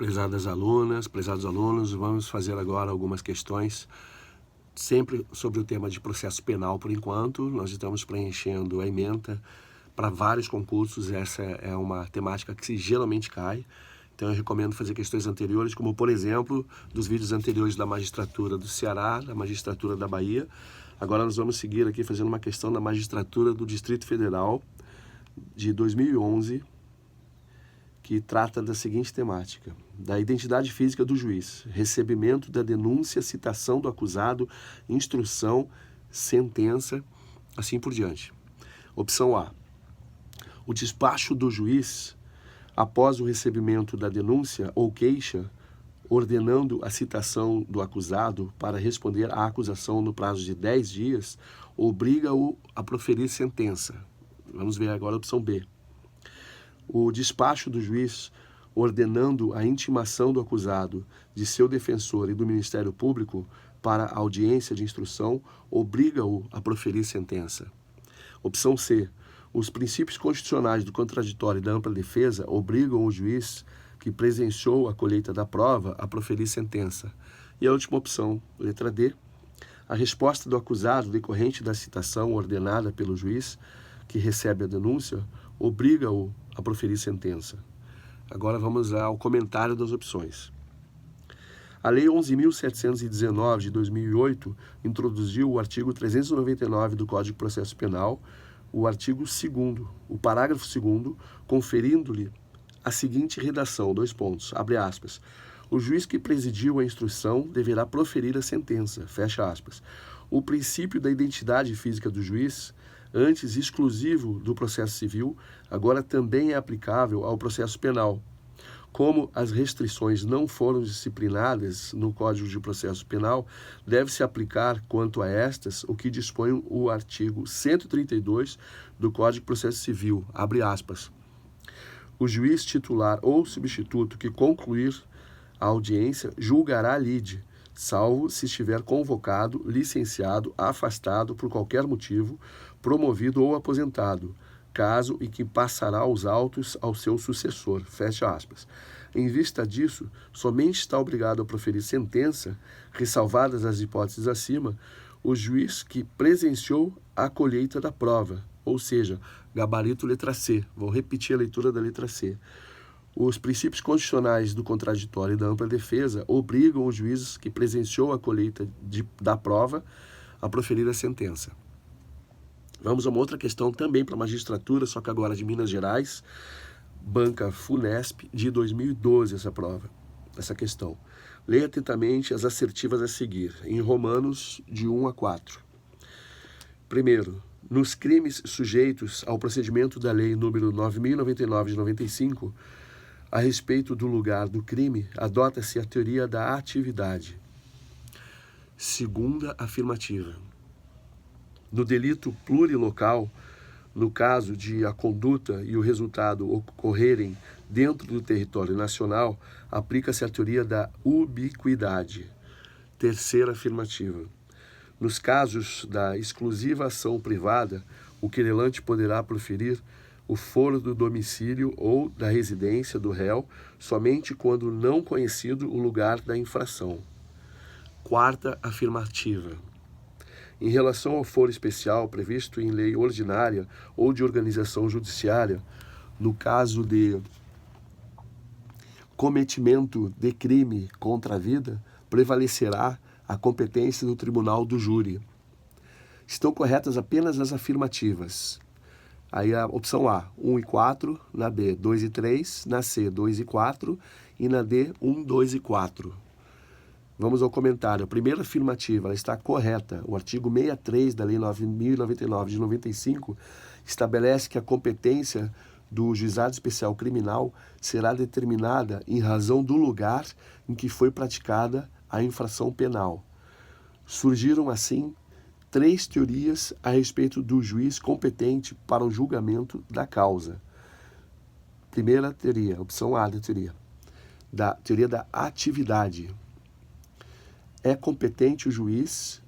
Prezadas alunas, prezados alunos, vamos fazer agora algumas questões, sempre sobre o tema de processo penal por enquanto. Nós estamos preenchendo a ementa para vários concursos, essa é uma temática que geralmente cai. Então eu recomendo fazer questões anteriores, como por exemplo, dos vídeos anteriores da magistratura do Ceará, da magistratura da Bahia. Agora nós vamos seguir aqui fazendo uma questão da magistratura do Distrito Federal de 2011, que trata da seguinte temática: da identidade física do juiz, recebimento da denúncia, citação do acusado, instrução, sentença, assim por diante. Opção A: o despacho do juiz, após o recebimento da denúncia ou queixa, ordenando a citação do acusado para responder à acusação no prazo de 10 dias, obriga-o a proferir sentença. Vamos ver agora a opção B. O despacho do juiz, ordenando a intimação do acusado, de seu defensor e do Ministério Público para a audiência de instrução, obriga-o a proferir sentença. Opção C. Os princípios constitucionais do contraditório e da ampla defesa obrigam o juiz que presenciou a colheita da prova a proferir sentença. E a última opção, letra D. A resposta do acusado decorrente da citação ordenada pelo juiz que recebe a denúncia obriga-o a proferir sentença. Agora vamos ao comentário das opções. A Lei 11.719 de 2008 introduziu o artigo 399 do Código de Processo Penal, o artigo 2º, o parágrafo 2º, conferindo-lhe a seguinte redação, abre aspas, o juiz que presidiu a instrução deverá proferir a sentença, fecha aspas. O princípio da identidade física do juiz, antes exclusivo do processo civil, agora também é aplicável ao processo penal. Como as restrições não foram disciplinadas no Código de Processo Penal, deve-se aplicar quanto a estas o que dispõe o artigo 132 do Código de Processo Civil, abre aspas. O juiz titular ou substituto que concluir a audiência julgará a lide, salvo se estiver convocado, licenciado, afastado por qualquer motivo, promovido ou aposentado, caso em que passará os autos ao seu sucessor, fecha aspas. Em vista disso, somente está obrigado a proferir sentença, ressalvadas as hipóteses acima, o juiz que presenciou a colheita da prova, ou seja, gabarito letra C. Vou repetir a leitura da letra C. Os princípios constitucionais do contraditório e da ampla defesa obrigam o juiz que presenciou a colheita da prova a proferir a sentença. Vamos a uma outra questão também para a magistratura, só que agora de Minas Gerais, banca FUNESP, de 2012 essa prova, essa questão. Leia atentamente as assertivas a seguir, em Romanos de 1 a 4. Primeiro, nos crimes sujeitos ao procedimento da Lei número 9.099 de 95, a respeito do lugar do crime, adota-se a teoria da atividade. Segunda afirmativa. No delito plurilocal, no caso de a conduta e o resultado ocorrerem dentro do território nacional, aplica-se a teoria da ubiquidade. Terceira afirmativa. Nos casos da exclusiva ação privada, o querelante poderá proferir o foro do domicílio ou da residência do réu somente quando não conhecido o lugar da infração. Quarta afirmativa. Em relação ao foro especial previsto em lei ordinária ou de organização judiciária, no caso de cometimento de crime contra a vida, prevalecerá a competência do tribunal do júri. Estão corretas apenas as afirmativas. Aí a opção A, 1 e 4, na B, 2 e 3, na C, 2 e 4 e na D, 1, 2 e 4. Vamos ao comentário. A primeira afirmativa, ela está correta. O artigo 63 da Lei 9.099 de 95 estabelece que a competência do Juizado Especial Criminal será determinada em razão do lugar em que foi praticada a infração penal. Surgiram, assim, 3 teorias a respeito do juiz competente para o julgamento da causa. Primeira teoria, opção A da teoria da atividade. É competente o juiz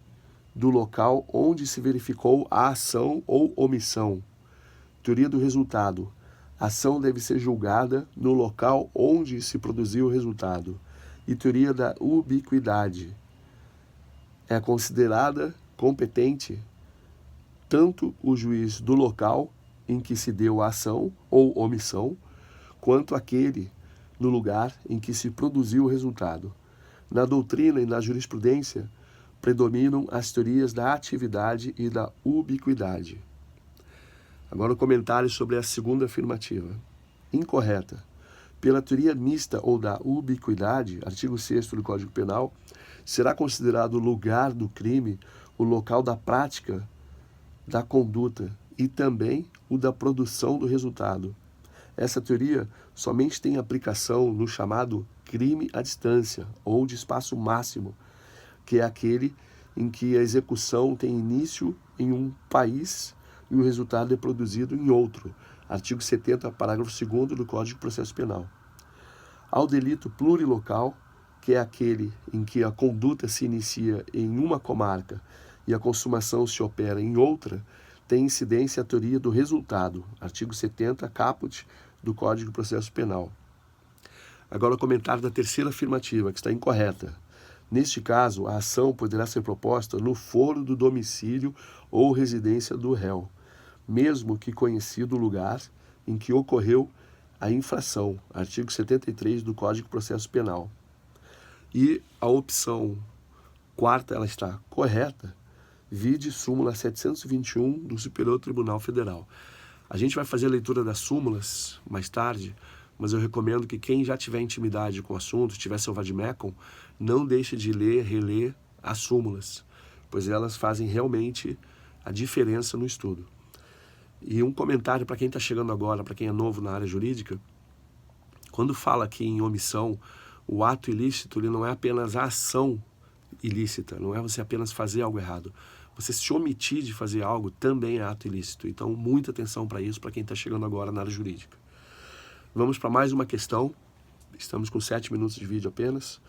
do local onde se verificou a ação ou omissão. Teoria do resultado. A ação deve ser julgada no local onde se produziu o resultado. E teoria da ubiquidade. É considerada competente tanto o juiz do local em que se deu a ação ou omissão, quanto aquele no lugar em que se produziu o resultado. Na doutrina e na jurisprudência, predominam as teorias da atividade e da ubiquidade. Agora o comentário sobre a segunda afirmativa. Incorreta. Pela teoria mista ou da ubiquidade, artigo 6º do Código Penal, será considerado o lugar do crime o local da prática da conduta e também o da produção do resultado. Essa teoria somente tem aplicação no chamado crime à distância ou de espaço máximo, que é aquele em que a execução tem início em um país e o resultado é produzido em outro. Artigo 70, parágrafo 2º do Código de Processo Penal. Ao delito plurilocal, que é aquele em que a conduta se inicia em uma comarca e a consumação se opera em outra, tem incidência a teoria do resultado. Artigo 70, caput do Código de Processo Penal. Agora o comentário da terceira afirmativa, que está incorreta. Neste caso, a ação poderá ser proposta no foro do domicílio ou residência do réu, mesmo que conhecido o lugar em que ocorreu a infração, artigo 73 do Código de Processo Penal. E a opção quarta, ela está correta, vide súmula 721 do Superior Tribunal Federal. A gente vai fazer a leitura das súmulas mais tarde, mas eu recomendo que quem já tiver intimidade com o assunto, tiver seu vademecum, não deixe de ler, reler as súmulas, pois elas fazem realmente a diferença no estudo. E um comentário para quem está chegando agora, para quem é novo na área jurídica, quando fala aqui em omissão, o ato ilícito ele não é apenas a ação ilícita, não é você apenas fazer algo errado. Você se omitir de fazer algo também é ato ilícito. Então, muita atenção para isso, para quem está chegando agora na área jurídica. Vamos para mais uma questão, estamos com 7 minutos de vídeo apenas,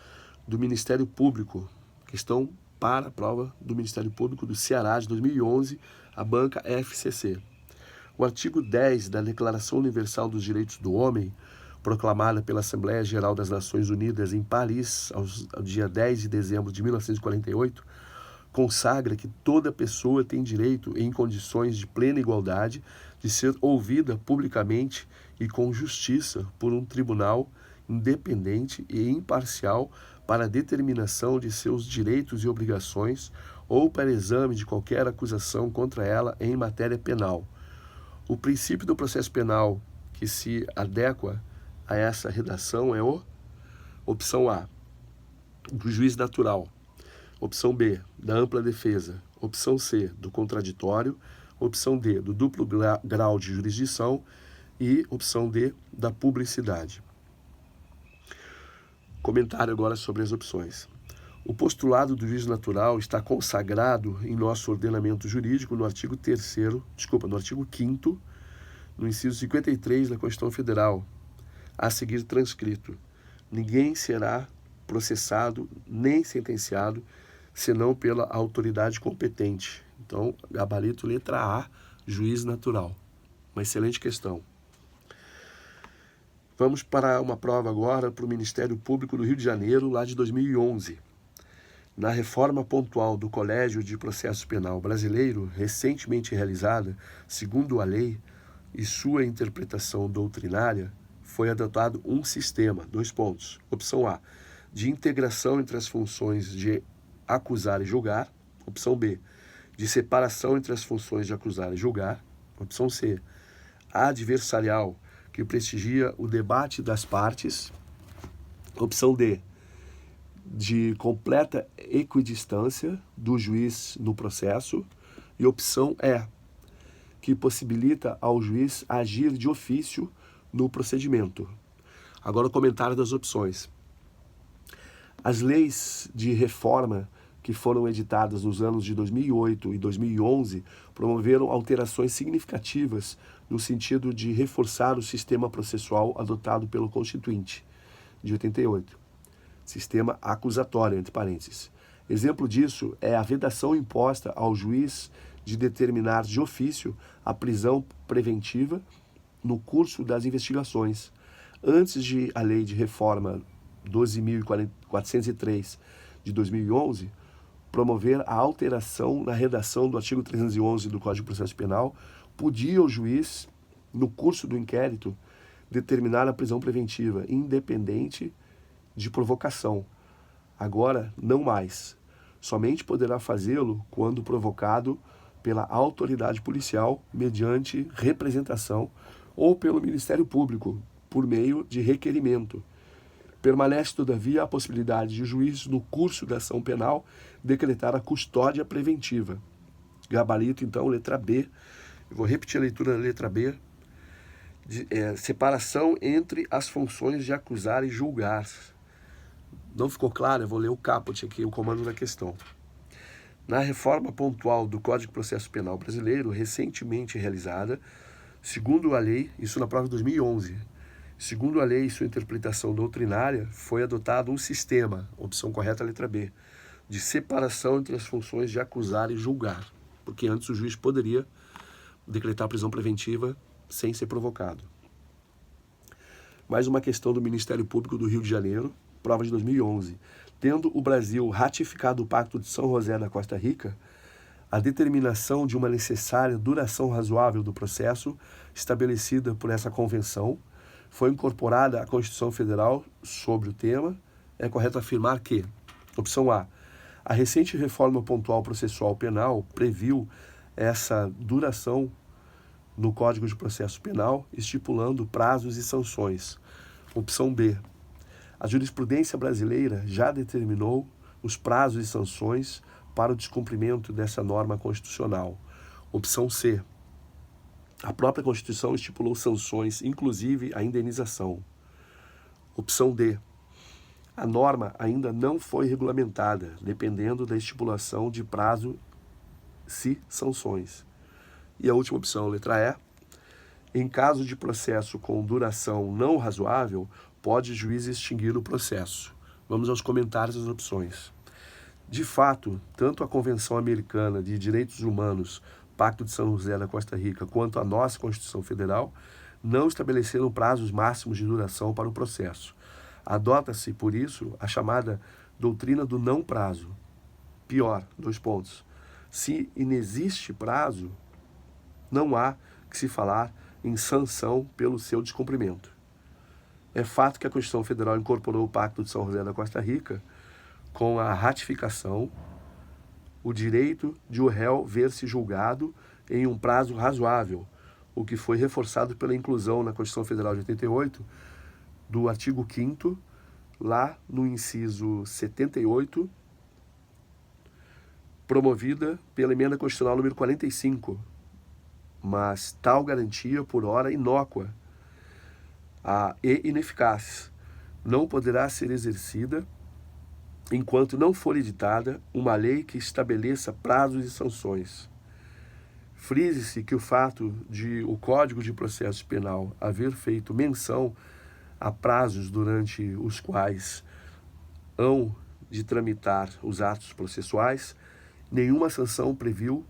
do Ministério Público, questão para a prova do Ministério Público do Ceará de 2011, a banca FCC. O artigo 10 da Declaração Universal dos Direitos do Homem, proclamada pela Assembleia Geral das Nações Unidas em Paris, ao dia 10 de dezembro de 1948, consagra que toda pessoa tem direito, em condições de plena igualdade, de ser ouvida publicamente e com justiça por um tribunal independente e imparcial para a determinação de seus direitos e obrigações ou para exame de qualquer acusação contra ela em matéria penal. O princípio do processo penal que se adequa a essa redação é o opção A, do juiz natural, opção B, da ampla defesa, opção C, do contraditório, opção D, do duplo grau de jurisdição e opção D, da publicidade. Comentário agora sobre as opções. O postulado do juízo natural está consagrado em nosso ordenamento jurídico no artigo 5º, no inciso 53 da Constituição Federal, a seguir transcrito. Ninguém será processado nem sentenciado senão pela autoridade competente. Então, gabarito letra A, juiz natural. Uma excelente questão. Vamos para uma prova agora para o Ministério Público do Rio de Janeiro, lá de 2011. Na reforma pontual do Colégio de Processo Penal Brasileiro, recentemente realizada, segundo a lei e sua interpretação doutrinária, foi adotado um sistema, opção A, de integração entre as funções de acusar e julgar, opção B, de separação entre as funções de acusar e julgar, opção C, adversarial, que prestigia o debate das partes, opção D, de completa equidistância do juiz no processo, e opção E, que possibilita ao juiz agir de ofício no procedimento. Agora o comentário das opções. As leis de reforma que foram editadas nos anos de 2008 e 2011 promoveram alterações significativas no sentido de reforçar o sistema processual adotado pelo Constituinte de 88. Sistema acusatório, entre parênteses. Exemplo disso é a vedação imposta ao juiz de determinar de ofício a prisão preventiva no curso das investigações. Antes de a lei de reforma 12.403 de 2011 promover a alteração na redação do artigo 311 do Código de Processo Penal, podia o juiz, no curso do inquérito, determinar a prisão preventiva, independente de provocação. Agora, não mais. Somente poderá fazê-lo quando provocado pela autoridade policial, mediante representação, ou pelo Ministério Público, por meio de requerimento. Permanece, todavia, a possibilidade de o juiz, no curso da ação penal, decretar a custódia preventiva. Gabarito, então, letra B. Eu vou repetir a leitura da letra B. Separação entre as funções de acusar e julgar. Não ficou claro? Eu vou ler o caput aqui, o comando da questão. Na reforma pontual do Código de Processo Penal brasileiro, recentemente realizada, segundo a lei, isso na prova de 2011, segundo a lei e sua interpretação doutrinária, foi adotado um sistema, opção correta, letra B, de separação entre as funções de acusar e julgar, porque antes o juiz poderia decretar prisão preventiva sem ser provocado. Mais uma questão do Ministério Público do Rio de Janeiro, prova de 2011. Tendo o Brasil ratificado o Pacto de São José da Costa Rica, a determinação de uma necessária duração razoável do processo, estabelecida por essa convenção, foi incorporada à Constituição Federal sobre o tema. É correto afirmar que, opção A, a recente reforma pontual processual penal previu essa duração no Código de Processo Penal, estipulando prazos e sanções. Opção B, a jurisprudência brasileira já determinou os prazos e sanções para o descumprimento dessa norma constitucional. Opção C, a própria Constituição estipulou sanções, inclusive a indenização. Opção D, a norma ainda não foi regulamentada, dependendo da estipulação de prazo e sanções. E a última opção, letra E, em caso de processo com duração não razoável, pode o juiz extinguir o processo. Vamos aos comentários das opções. De fato, tanto a Convenção Americana de Direitos Humanos, Pacto de São José da Costa Rica, quanto a nossa Constituição Federal, não estabeleceram prazos máximos de duração para o processo. Adota-se, por isso, a chamada doutrina do não prazo. Pior, 2 pontos. Se inexiste prazo, não há que se falar em sanção pelo seu descumprimento. É fato que a Constituição Federal incorporou o Pacto de São José da Costa Rica com a ratificação, o direito de o réu ver-se julgado em um prazo razoável, o que foi reforçado pela inclusão na Constituição Federal de 88 do artigo 5º, lá no inciso 78, promovida pela Emenda Constitucional número 45, mas tal garantia, por ora inócua e ineficaz, não poderá ser exercida enquanto não for editada uma lei que estabeleça prazos e sanções. Frise-se que o fato de o Código de Processo Penal haver feito menção a prazos durante os quais hão de tramitar os atos processuais, nenhuma sanção previu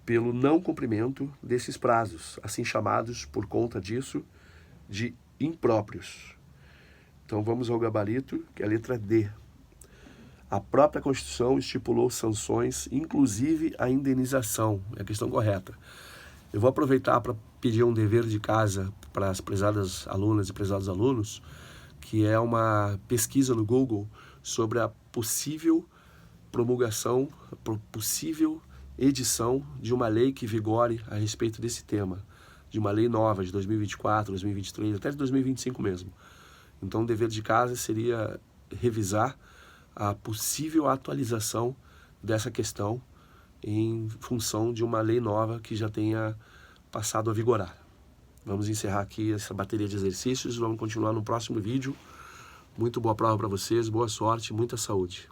pelo não cumprimento desses prazos, assim chamados, por conta disso, de impróprios. Então vamos ao gabarito, que é a letra D. A própria Constituição estipulou sanções, inclusive a indenização. É a questão correta. Eu vou aproveitar para pedir um dever de casa para as prezadas alunas e prezados alunos, que é uma pesquisa no Google sobre a possível promulgação, possível edição de uma lei que vigore a respeito desse tema, de uma lei nova de 2024, 2023, até de 2025 mesmo. Então o dever de casa seria revisar a possível atualização dessa questão em função de uma lei nova que já tenha passado a vigorar. Vamos encerrar aqui essa bateria de exercícios, vamos continuar no próximo vídeo. Muito boa prova para vocês, boa sorte, muita saúde.